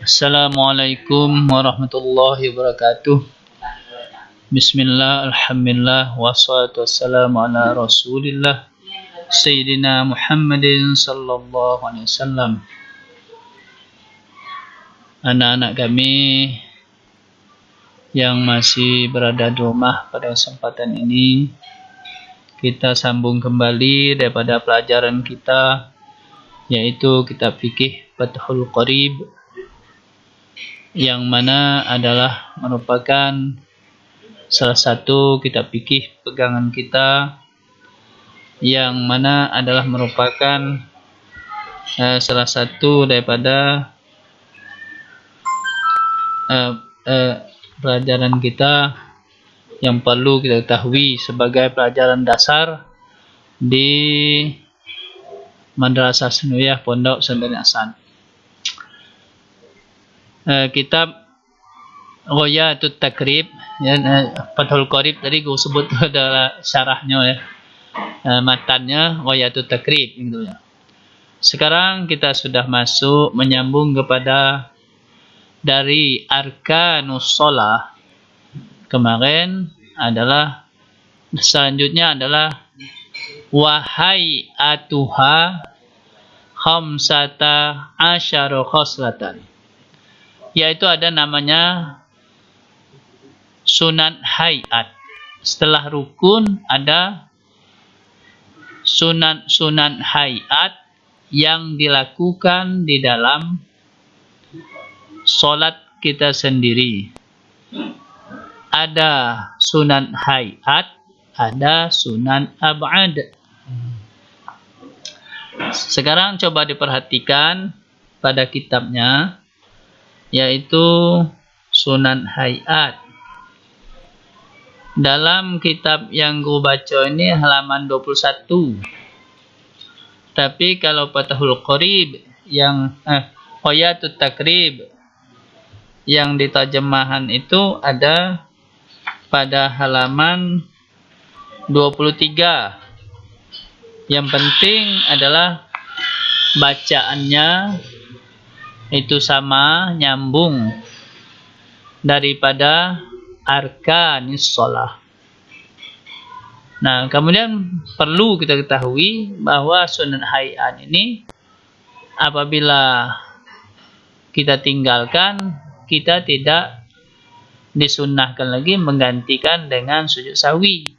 Assalamualaikum warahmatullahi wabarakatuh. Bismillah, alhamdulillah, wassalatu wassalamu ala rasulillah Sayyidina Muhammadin sallallahu alaihi wasallam. Anak-anak kami yang masih berada di rumah pada kesempatan ini, kita sambung kembali daripada pelajaran kita, yaitu kitab fikih Fathul Qorib, yang mana adalah merupakan salah satu kitab fikih pegangan kita, yang mana adalah merupakan salah satu daripada pelajaran kita yang perlu kita ketahui sebagai pelajaran dasar di Madrasah Sanawiyah Pondok Pesantren Ahsan. Kitab Ghayatul Takrib, Fathul Qorib tadi gue sebut adalah syarahnya ya, matannya Ghayatul Takrib gitu ya. Sekarang kita sudah masuk menyambung kepada dari Arkanus Shalah. Kemarin adalah selanjutnya adalah wahai atuha khamsata asyara khoslatan, yaitu ada namanya sunan hayat. Setelah rukun ada sunan hayat yang dilakukan di dalam sholat kita sendiri. Ada sunan hayat, ada sunan ab'ad. Sekarang coba diperhatikan pada kitabnya, yaitu sunan hayat. Dalam kitab yang gue baca ini halaman 21. Tapi kalau Fathul Qorib yang Ghayatul Takrib yang diterjemahan itu ada pada halaman 23. Yang penting adalah bacaannya itu sama, nyambung daripada Arkanus Shalah. Nah, kemudian perlu kita ketahui bahwa sunan hayat ini apabila kita tinggalkan, kita tidak disunnahkan lagi menggantikan dengan sujud sahwi.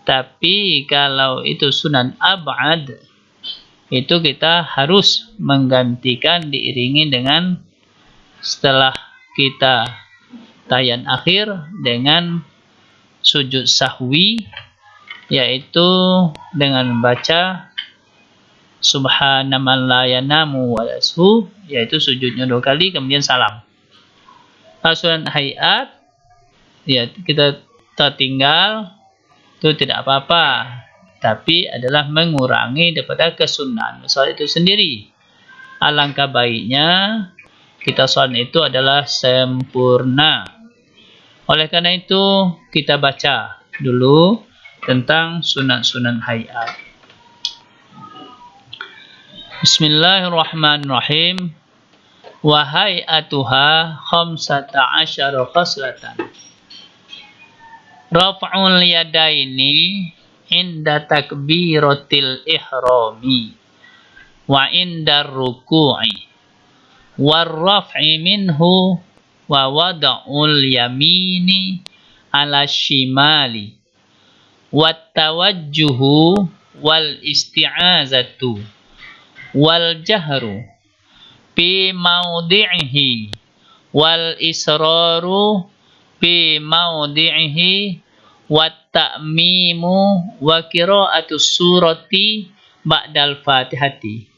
Tapi kalau itu sunan ab'ad, itu kita harus menggantikan diiringi dengan setelah kita tahiyat akhir dengan sujud sahwi, yaitu dengan baca subhana man la yanamu wa lashu, yaitu sujudnya 2 kali kemudian salam. Sunan hayat ya kita tertinggal itu tidak apa-apa, tapi adalah mengurangi daripada kesunahan sholat itu sendiri. Alangkah baiknya kita sholat itu adalah sempurna. Oleh karena itu kita baca dulu tentang sunan hayat. Bismillahirrahmanirrahim. Wahai atuha khamsata asyara khoslatan. Raf'ul yadaini inda takbiratil ihrami wa inda ruku'i war raf'i minhu wa wada'ul yamini ala shimali wat tawajjuhu wal isti'azatu wal jahru fi mawdi'ihi wal israru fi mawdi'ihi wat ta'mimu wa qira'atus surati ba'dal fatihati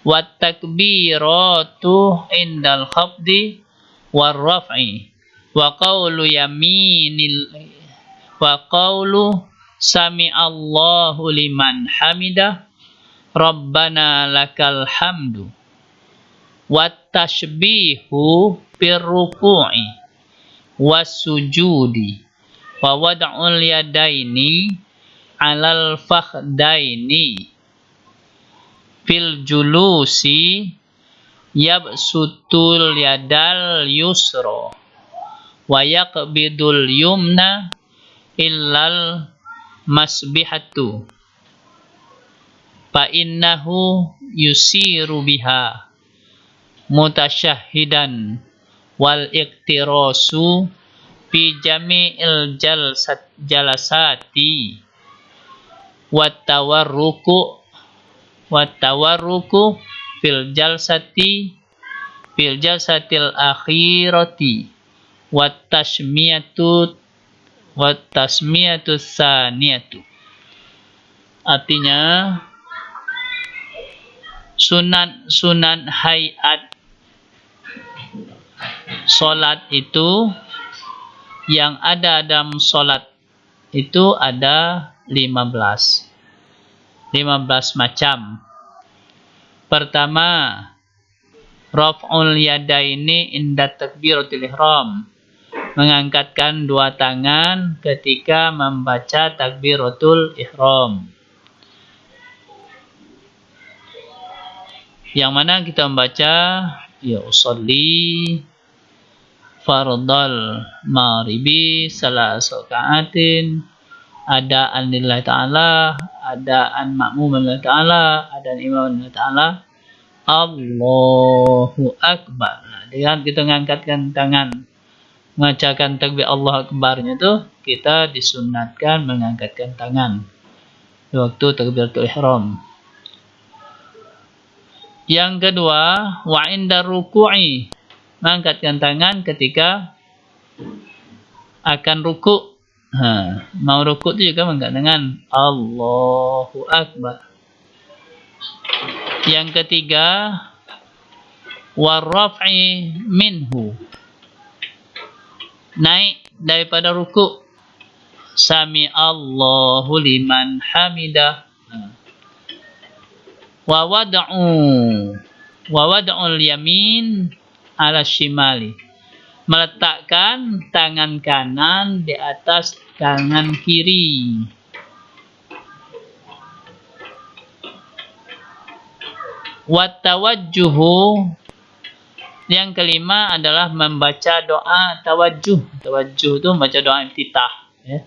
wat takbiratu indal khafdi war raf'i wa qawlu yaminil wa qawlu sami'allahu liman hamidah rabbana lakal hamdu wat tashbihu fir ruku'i was sujudi wa wad'ul yadaini alal fakhdaini fil julusi yabsutul yadal yusra wa yaqbidul yumna illal masbihatu fa innahu yusiru biha mutasyahhidan wal iktirasu fi jami'il jalasati wat tawarruku fil jalsatil akhirati wat tasmiyatu saniyatu. Artinya sunan hayat solat itu yang ada dalam solat itu ada 15 macam. Pertama, raf'ul yadaini inda takbiratul ihram, mengangkatkan dua tangan ketika membaca takbiratul ihram. Yang mana kita membaca ya usolli fardal maghribi salasa rakaatin, adaan lillahi ta'ala, adaan ma'mum lillahi ta'ala, adaan imam lillahi ta'ala, Allahu Akbar. Dengan kita mengangkatkan tangan mengacakan takbir Allah Akbarnya itu, kita disunatkan mengangkatkan tangan di waktu takbiratul ihram. Yang kedua, wa inda ruku'i, mengangkatkan tangan ketika akan ruku'. Mau ruku' itu juga mengangkat tangan Allahu Akbar. Yang ketiga, warraf'i minhu, naik daripada ruku', sami Allahu liman hamidah. Wa wad'ul yamin ala shimali, meletakkan tangan kanan di atas tangan kiri. Wat tawajjuhu, yang kelima adalah membaca doa tawajjuh. Tawajjuh itu membaca doa iftitah, ya.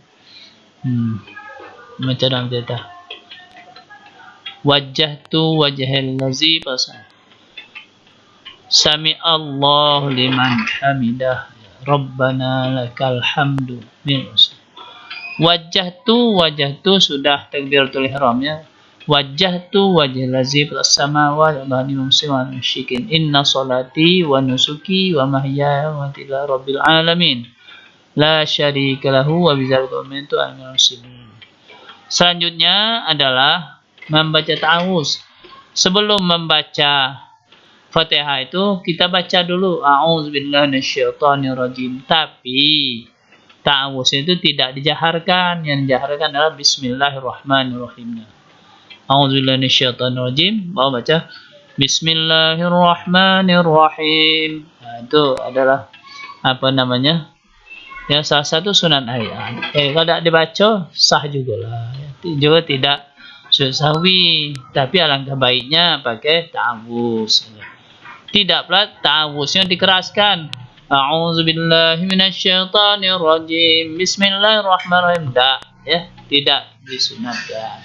Membaca doa iftitah. Wajjahtu wajhal ladzi basar, sami Allahu liman hamidah, Rabbana lakal hamdu. Wajjahtu sudah takbiratul ihram, ya. Wajjahtu wajhal ladzi fis samawati wal ardi musliman musyrikin, inna salati wa nusuki wa mahyaya wa mamati lillahi rabbil alamin la syarika lahu wa bidzalika umirtu an muslimin. Selanjutnya adalah membaca ta'awuz. Sebelum membaca Fatihah itu kita baca dulu a'udzubillahi minasyaitonirrajim, tapi ta'awuz itu tidak dijaharkan. Yang dijaharkan adalah bismillahirrahmanirrahim. A'udzubillahi minasyaitonirrajim, baru baca bismillahirrahmanirrahim. Itu adalah apa namanya? Ya, salah satu sunan ayat. Kalau tidak dibaca sah juga lah. Juga tidak sahwi, tapi alangkah baiknya pakai ta'awuz. Tidak pula ta'awuznya dikeraskan. A'udzubillahi minasyaitonirrajim, bismillahirrahmanirrahim. Tidak disunatkan.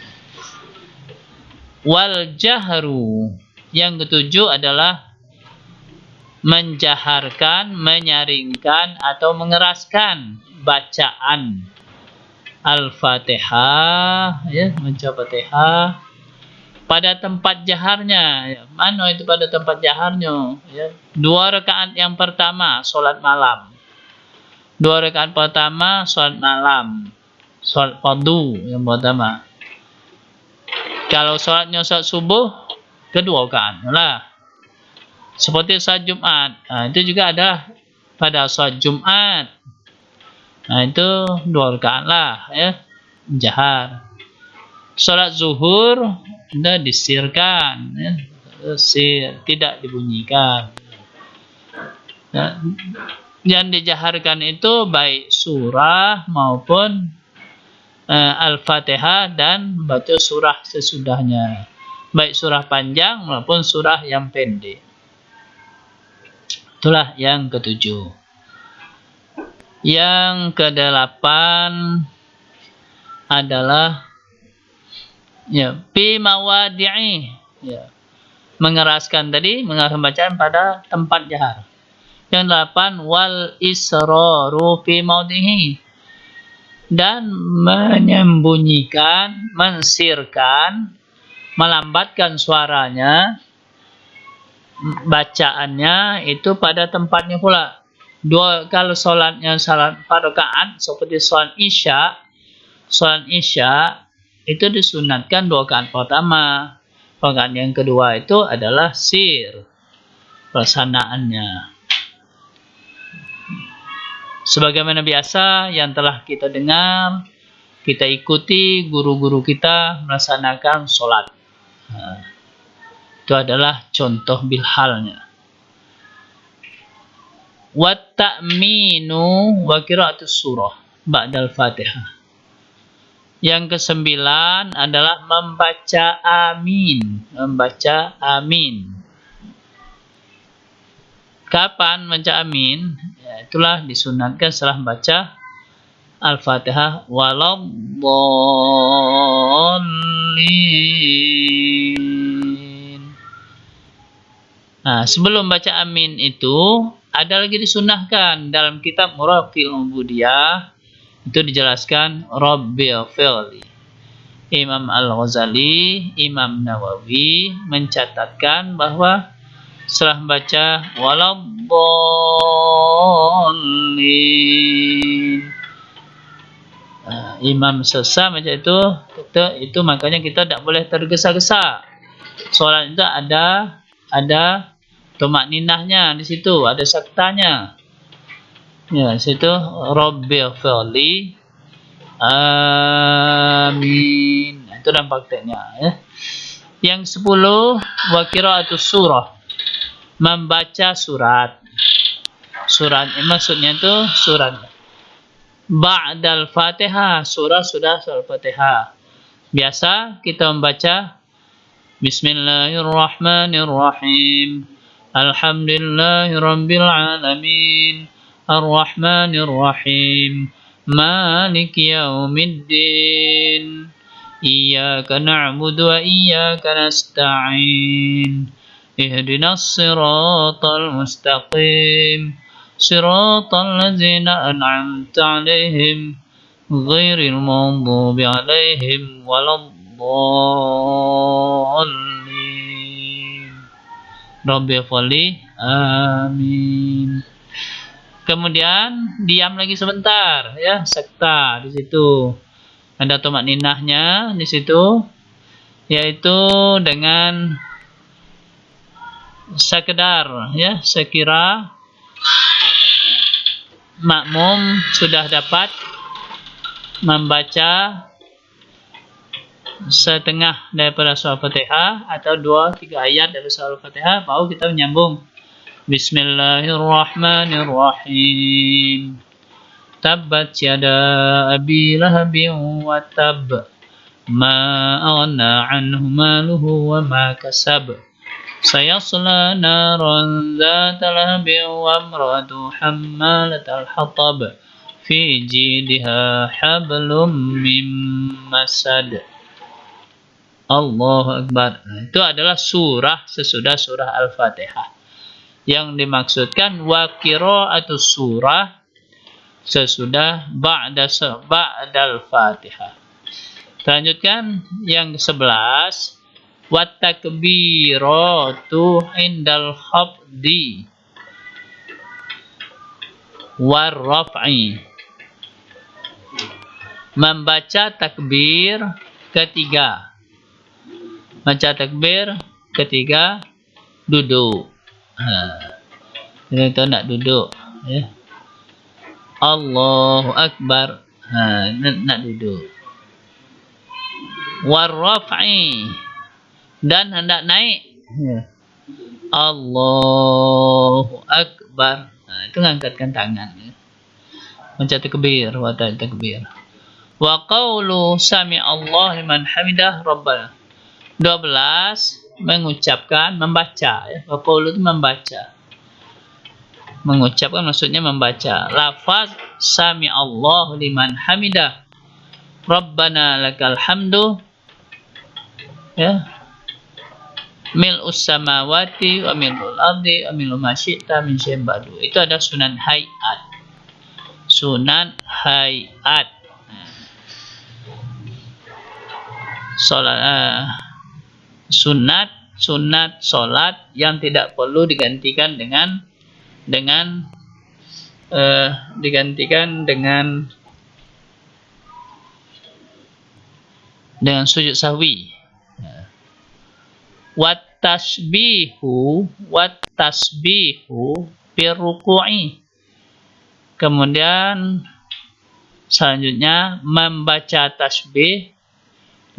Wal jahru, yang ketujuh adalah menjaharkan, menyaringkan atau mengeraskan bacaan Al-Fatihah, ya, membaca Fatihah pada tempat jaharnya. Ya, mana itu pada tempat jaharnya? Ya, 2 rakaat yang pertama salat malam. 2 rakaat pertama salat malam, salat fardu yang pertama. Kalau salatnya salat subuh, kedua rakaat lah. Seperti salat Jumat, itu juga ada pada salat Jumat. Itu 2 rakaat lah, ya, jahar. Salat zuhur sudah disirkan, ya, tidak dibunyikan. Yang dijaharkan itu baik surah maupun Al-Fatihah dan baca surah sesudahnya, baik surah panjang maupun surah yang pendek. Itulah yang ketujuh. Yang kedelapan adalah fi mawadi'i, mengeraskan tadi, mengeraskan bacaan pada tempat jahar. Yang delapan, wal israru fi mawdihi, dan menyembunyikan, mensirkan, melambatkan suaranya, bacaannya itu pada tempatnya pula. Kalau salat 4 rakaat seperti salat Isya itu disunatkan 2 rakaat pertama. Rakaat yang kedua itu adalah sir pelaksanaannya. Sebagaimana biasa yang telah kita dengar, kita ikuti guru-guru kita melaksanakan sholat. Itu adalah contoh bilhalnya. Wa ta'minu wa qira'atus surah ba'dal Fatihah. Yang kesembilan adalah membaca amin. Membaca amin. Kapan membaca amin? Itulah disunatkan setelah baca Al-Fatihah waladdallin. Nah, sebelum baca amin itu ada lagi disunahkan dalam kitab Muraqil Ubudiyah, itu dijelaskan Rabbighfirli. Imam Al-Ghazali, Imam Nawawi mencatatkan bahwa setelah baca waladdallin, imam selesai macam itu makanya kita tidak boleh tergesa-gesa. Soalan itu ada tumak ninahnya di situ, ada saktanya. Ya, situ Rabbighfirli amin. Itu dalam prakteknya, ya. Yang 10, wa qira'atus surah, membaca surat. Surat maksudnya itu surat ba'dal Fatihah, surah sudah Al-Fatihah. Biasa kita membaca Bismillahirrahmanirrahim. Alhamdulillahirabbil alamin. Ar-Rahmanir-Rahim. Maliki yaumiddin. Iyyaka na'budu wa iyyaka nasta'in. Ihdinas siratal mustaqim. Siratal ladzina an'amta 'alaihim ghairil maghdubi 'alaihim waladdallin. Rabbighfirli amin. Kemudian diam lagi sebentar, ya, sekta di situ. Ada tumak ninahnya di situ, yaitu dengan sekedar, ya, sekira makmum sudah dapat membaca setengah daripada surah Al-Fatihah atau 2-3 ayat dari surah Al-Fatihah, baru kita menyambung Bismillahirrahmanirrahim. Tabbat yada abi lahabin wa tab, ma aghna anhu maluhu wa ma kasab, sayasla naran dzata lahabin wa imra'atuhu hammalatal hatab, fi jidha hablum mim masad. Allahu Akbar. Itu adalah surah sesudah surah Al-Fatihah. Yang dimaksudkan wa qira'atus surah sesudah ba'dal Fatihah. Lanjutkan yang ke-11, wa takbiratu indal khafdi war raf'i, membaca takbir ketiga. Baca takbir ketiga duduk. Kita nak duduk, ya. Allahu Akbar. Nak duduk. War raf'i, dan hendak naik. Allahu Akbar. Itu mengangkatkan tangan, ya. Baca takbir, wa takbir. Wa qawlu sami'allahu liman hamidah rabbana. 12 mengucapkan, membaca, ya. Wa qawlu itu membaca. Mengucapkan maksudnya membaca. Lafaz sami Allahu liman hamidah. Rabbana lakal hamdu. Ya. Mil'us samawati wa mil'ul ardi wa mil'u ma syi'ta min syai'in ba'du. Itu ada sunan hayat. Sunan hayat. Sunat salat yang tidak perlu digantikan dengan sujud sahwi. Wat tasbihu fir ruku'i. Kemudian selanjutnya membaca tasbih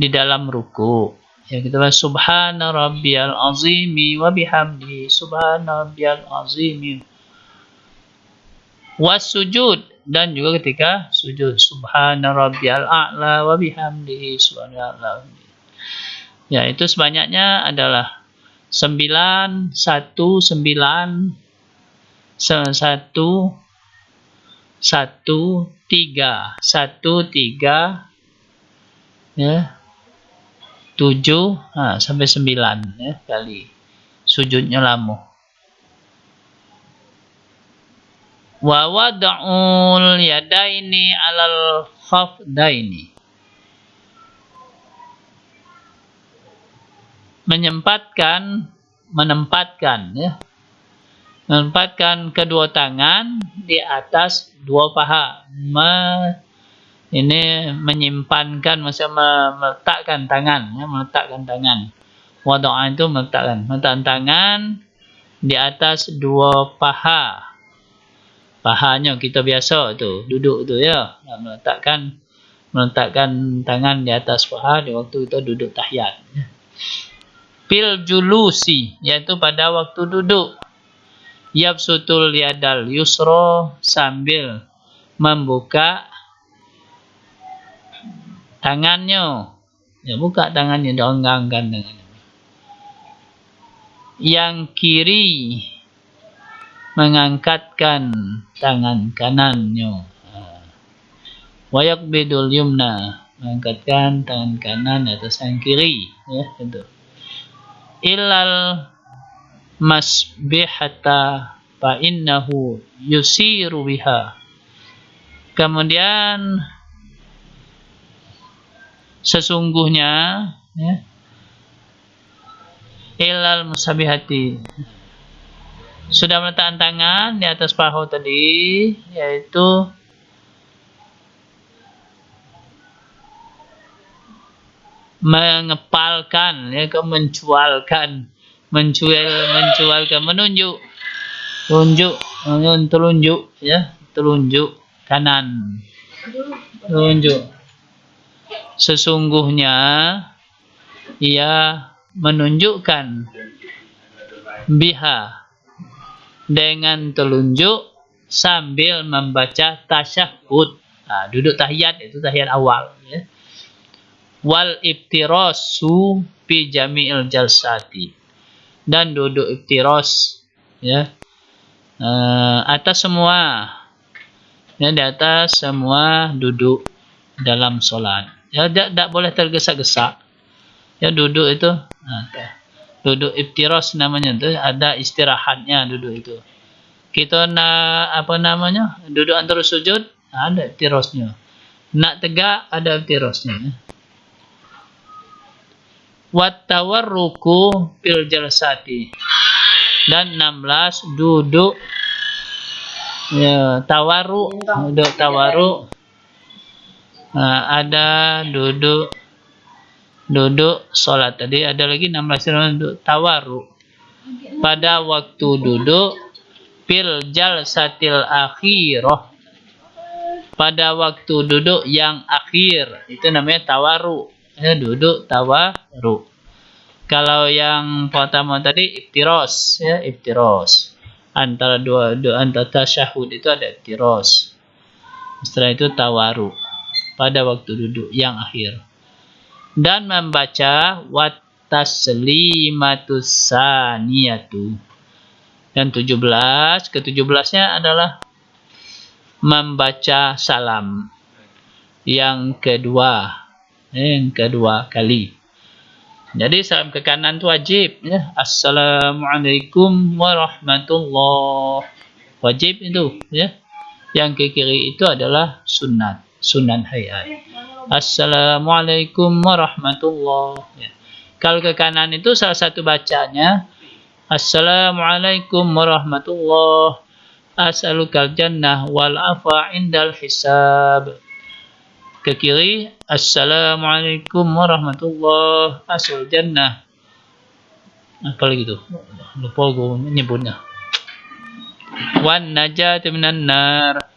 di dalam ruku. Ya, kita bahas subhana rabbiyal azimi wa bihamdihi subhana rabbiyal azimi. Was sujud, dan juga ketika sujud subhana rabbiyal a'la wa bihamdihi subhanallah. Ya, itu sebanyaknya adalah 9 1 9 1 1 3 ya 7 sampai 9 ya kali sujudnya lama. Wa wada'ul yadaini 'alal khafdaini. Menempatkan kedua tangan di atas dua paha. Ini menyimpankan, maksudnya meletakkan tangan, ya, meletakkan tangan. Wada'a itu meletakkan tangan di atas dua paha. Pahanya kita biasa tu duduk tu ya, meletakkan tangan di atas paha di waktu kita duduk tahiyat. Fil julusi, yaitu pada waktu duduk. Yabsutul yadal yusra, sambil membuka tangannya. Ya, buka tangannya, dianggangkan tangannya. Yang kiri mengangkatkan tangan kanannya. Wa yaqbidul yumna, mengangkatkan tangan kanan atas tangan kiri, ya, itu. Illal masbihata fa innahu yusiru biha. Kemudian sesungguhnya, ya, illal musabihati, sudah meletakkan tangan di atas paha tadi, yaitu mengepalkan, ya, mencualkan, telunjuk, ya, telunjuk kanan, telunjuk. Sesungguhnya ia menunjukkan biha, dengan telunjuk, sambil membaca tasyahud. Duduk tahiyat, itu tahiyat awal, ya. Wal iftirasu fi jami'il jalsati, dan duduk iftiras, ya, atas semua, ya, di atas semua duduk dalam solat. Ya, tidak boleh tergesa-gesa. Ya, duduk itu, duduk iftiras namanya, itu ada istirahatnya duduk itu. Kita duduk antara sujud, ada iftirasnya. Nak tegak, ada iftirasnya. Wat tawarruku fil jalsati, dan 16 duduk, ya, duduk tawarruk. Ada duduk salat tadi, ada lagi 16 duduk tawarruk pada waktu duduk. Fil jalsatil akhirah, pada waktu duduk yang akhir, itu namanya tawarruk. Ya, duduk tawarruk. Kalau yang pertama tadi iftiras, ya, iftiras. Antara antara tasyahud itu ada iftiras. Setelah itu tawarruk pada waktu duduk yang akhir. Dan membaca wat taslimatus saniyatu, Dan ke-17-nya adalah membaca salam yang kedua kali. Jadi salam ke kanan itu wajib ya. Assalamualaikum warahmatullah. Wajib itu ya. Yang ke kiri itu adalah sunan hayat. Assalamualaikum warahmatullah ya. Kalau ke kanan itu salah satu bacanya Assalamualaikum warahmatullah. As'alukal jannah wal afa indal hisab. Ke kiri Assalamualaikum warahmatullah. As'alul jannah. Apa lagi tu? Lupa gue menyebutnya. Wan najat minan nar.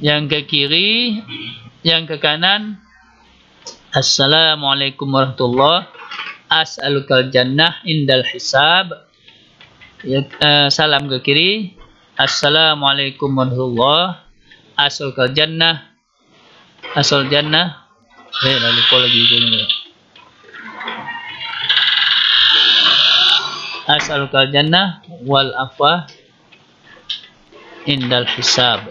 Yang ke kiri, yang ke kanan Assalamualaikum warahmatullah. As'alukal jannah indal hisab. Ya, salam ke kiri. Assalamualaikum warahmatullah. As'alukal jannah. Asal jannah. Lalu lupa lagi itu. As'alukal jannah wal afwa indal hisab.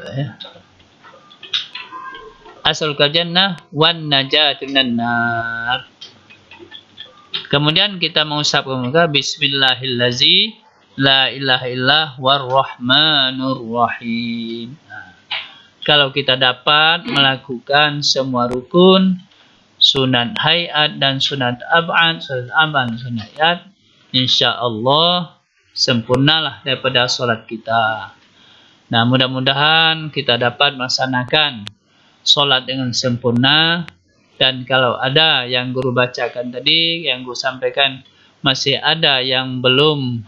As'alukal jannah wan najat minan nar. Kemudian kita mengucapkan muka Bismillahirrahmanirrahim. La ilaha illallah warrahmanur rahim. Kalau kita dapat melakukan semua rukun, sunat hayat dan sunat ab'ad, sunat hayat, insyaallah sempurnalah daripada solat kita. Nah, mudah-mudahan kita dapat melaksanakan solat dengan sempurna. Dan kalau ada yang guru bacakan tadi, yang guru sampaikan masih ada yang belum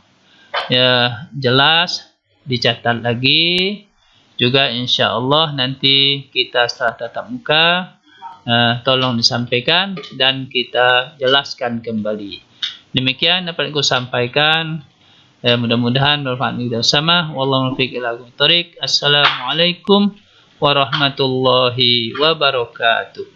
ya jelas, dicatat lagi. Juga insya-Allah nanti kita setelah tatap muka tolong disampaikan dan kita jelaskan kembali. Demikian dapat aku sampaikan. Mudah-mudahan bermanfaat kita bersama. Wallahu muwaffiq ila aqwamit thoriq. Assalamualaikum warahmatullahi wabarakatuh.